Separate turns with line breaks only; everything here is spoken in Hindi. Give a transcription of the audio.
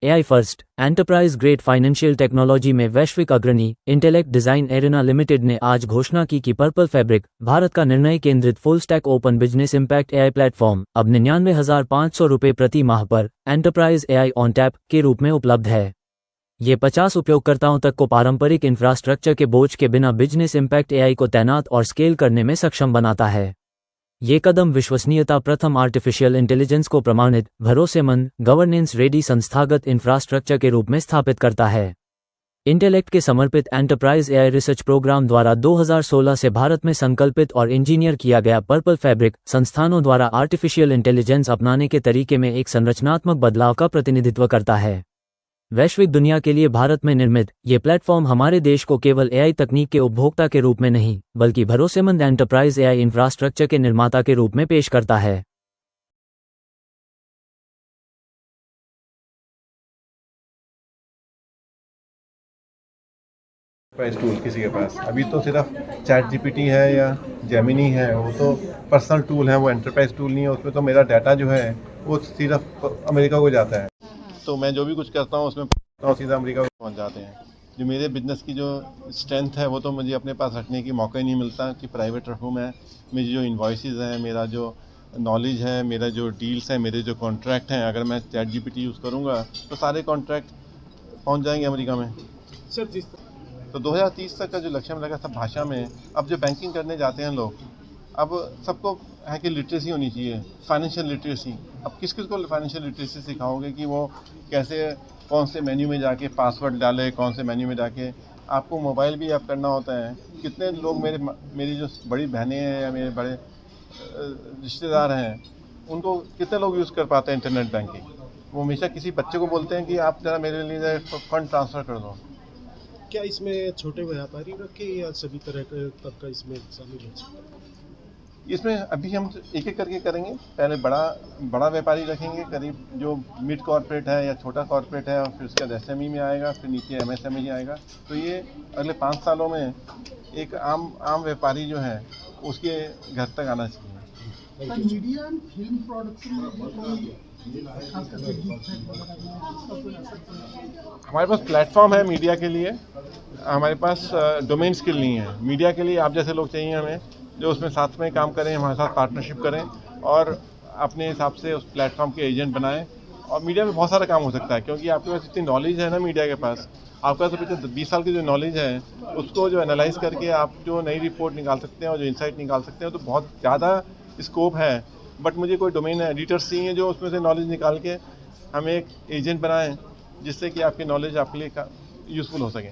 AI first enterprise grade financial technology में वैश्विक अग्रणी इंटेलेक्ट डिजाइन एरेना लिमिटेड ने आज घोषणा की कि पर्पल फैब्रिक, भारत का निर्णय केंद्रित full stack open business impact AI platform अब 99,500 रुपये प्रति माह पर एंटरप्राइज एआई ऑन टैप के रूप में उपलब्ध है। ये 50 उपयोगकर्ताओं तक को पारंपरिक इंफ्रास्ट्रक्चर के बोझ के बिना बिजनेस इम्पैक्ट एआई को तैनात और स्केल करने में सक्षम बनाता है। ये कदम विश्वसनीयता प्रथम आर्टिफिशियल इंटेलिजेंस को प्रमाणित, भरोसेमंद, गवर्नेंस रेडी संस्थागत इंफ्रास्ट्रक्चर के रूप में स्थापित करता है। इंटेलेक्ट के समर्पित एंटरप्राइज एआई रिसर्च प्रोग्राम द्वारा 2016 से भारत में संकल्पित और इंजीनियर किया गया पर्पल फैब्रिक, संस्थानों द्वारा आर्टिफिशियल इंटेलिजेंस अपनाने के तरीके में एक संरचनात्मक बदलाव का प्रतिनिधित्व करता है। वैश्विक दुनिया के लिए भारत में निर्मित ये प्लेटफॉर्म हमारे देश को केवल एआई तकनीक के उपभोक्ता के रूप में नहीं, बल्कि भरोसेमंद एंटरप्राइज एआई इंफ्रास्ट्रक्चर के निर्माता के रूप में पेश करता है।
एंटरप्राइज टूल किसी के पास अभी तो सिर्फ चैट जीपीटी है या जेमिनी है, वो तो पर्सनल टूल है, वो एंटरप्राइज टूल नहीं है। उसमें तो मेरा डाटा जो है वो सिर्फ अमेरिका को जाता है, तो मैं जो भी कुछ करता हूँ उसमें सीधा अमेरिका को पहुँच जाते हैं। जो मेरे बिजनेस की जो स्ट्रेंथ है वो तो मुझे अपने पास रखने की मौका ही नहीं मिलता कि प्राइवेट रखूँ मैं। मेरी जो इन्वॉइसेस हैं, मेरा जो नॉलेज है, मेरा जो डील्स हैं, मेरे जो कॉन्ट्रैक्ट हैं, अगर मैं चैट जीपीटी यूज़ करूँगा तो सारे कॉन्ट्रैक्ट पहुँच जाएंगे अमेरिका में। सर जिस तो 2030 तक का जो लक्ष्य में लगा सब भाषा में, अब जो बैंकिंग करने जाते हैं लोग, अब सबको है कि लिटरेसी होनी चाहिए, फाइनेंशियल लिटरेसी। अब किस किस को फाइनेंशियल लिटरेसी सिखाओगे कि वो कैसे कौन से मेन्यू में जाके पासवर्ड डाले, कौन से मेन्यू में जाके आपको मोबाइल भी ऐप करना होता है। कितने लोग मेरी जो बड़ी बहनें हैं या मेरे बड़े रिश्तेदार हैं, उनको कितने लोग यूज़ कर पाते हैं इंटरनेट बैंकिंग। वो हमेशा किसी बच्चे को बोलते हैं कि आप ज़रा मेरे लिए फंड ट्रांसफ़र कर दो।
क्या इसमें छोटे व्यापारी रखे या सभी तरह तक का इसमें शामिल हो सकता है?
इसमें अभी हम एक एक करके करेंगे। पहले बड़ा व्यापारी रखेंगे, करीब जो मिड कॉर्पोरेट है या छोटा कॉर्पोरेट है, और फिर उसके बाद एसएमई में आएगा, फिर नीचे एमएसएमई आएगा। तो ये अगले 5 सालों में एक आम व्यापारी जो है उसके घर तक आना चाहिए।
मीडिया एंड फिल्म प्रोडक्शन
हमारे पास प्लेटफॉर्म है मीडिया के लिए, हमारे पास डोमेन स्किल नहीं है। मीडिया के लिए आप जैसे लोग चाहिए हमें, जो उसमें साथ में काम करें, हमारे साथ पार्टनरशिप करें और अपने हिसाब से उस प्लेटफॉर्म के एजेंट बनाएं। और मीडिया में बहुत सारा काम हो सकता है, क्योंकि आपके पास इतनी नॉलेज है ना मीडिया के पास। आपके पास पिछले 20 साल की जो नॉलेज है उसको जो एनालाइज करके आप जो नई रिपोर्ट निकाल सकते हैं और जो इंसाइट निकाल सकते हैं, तो बहुत ज़्यादा स्कोप है। बट मुझे कोई डोमेन एडिटर्स चाहिए जो उसमें से नॉलेज निकाल के हमें एक एजेंट बनाएं, जिससे कि आपकी नॉलेज आपके लिए यूज़फुल हो सके।